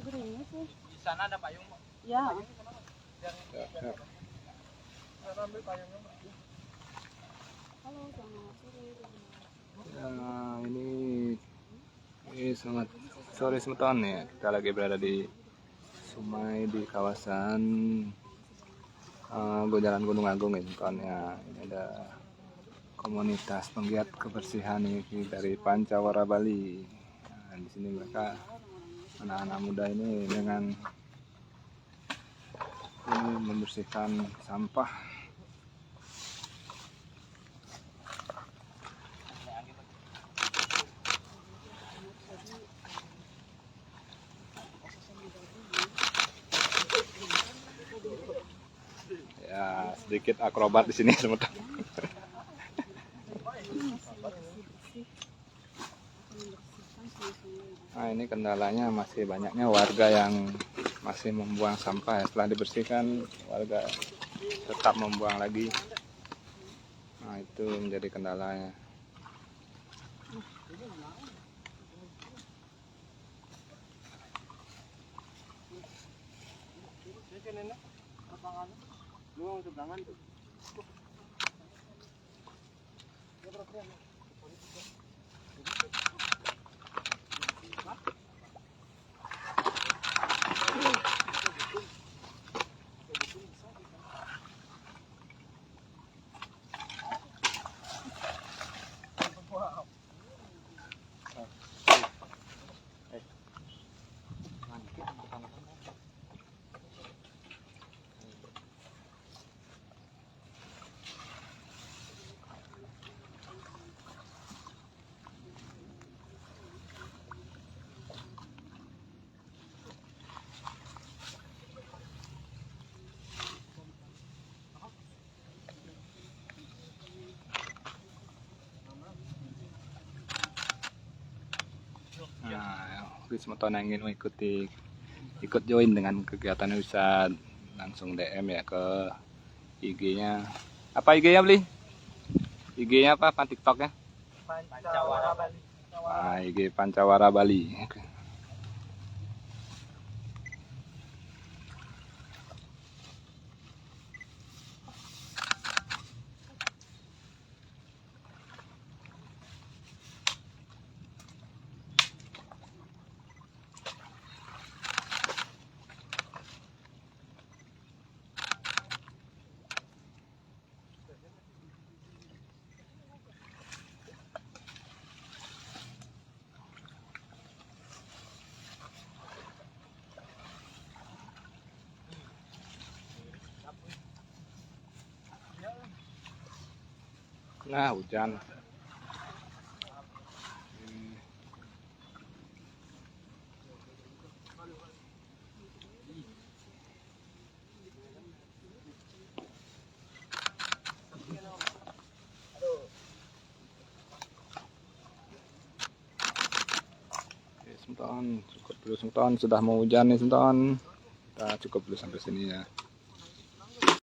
gerimis sih. Di sana ada payung, Mbak. Ya. Ya. Ambil payungnya, Mbak. Halo, selamat sore. Ya, ini sangat sore semeton ya. Kita lagi berada di Sumai di kawasan Jalan Gunung Agung ini kan ya. Ini ada komunitas penggiat kebersihan ini dari Pancawara Bali. Nah, di sini mereka anak-anak muda ini dengan ini membersihkan sampah. Ya, sedikit akrobat di sini teman-teman. Nah, ini kendalanya masih banyaknya warga yang masih membuang sampah ya. Setelah dibersihkan, warga tetap membuang lagi. Nah, itu menjadi kendalanya. Nah, Semeton yang ingin ikut join dengan kegiatan ini bisa langsung DM ya ke IG-nya. Apa IG-nya, Beli? IG-nya apa? TikTok-nya? Pancawara Bali. Nah, IG Pancawara Bali. Oke. Nah, hujan. Oke, Semeton, cukup dulu Semeton, sudah mau hujan nih Semeton. Kita cukup dulu sampai sini ya.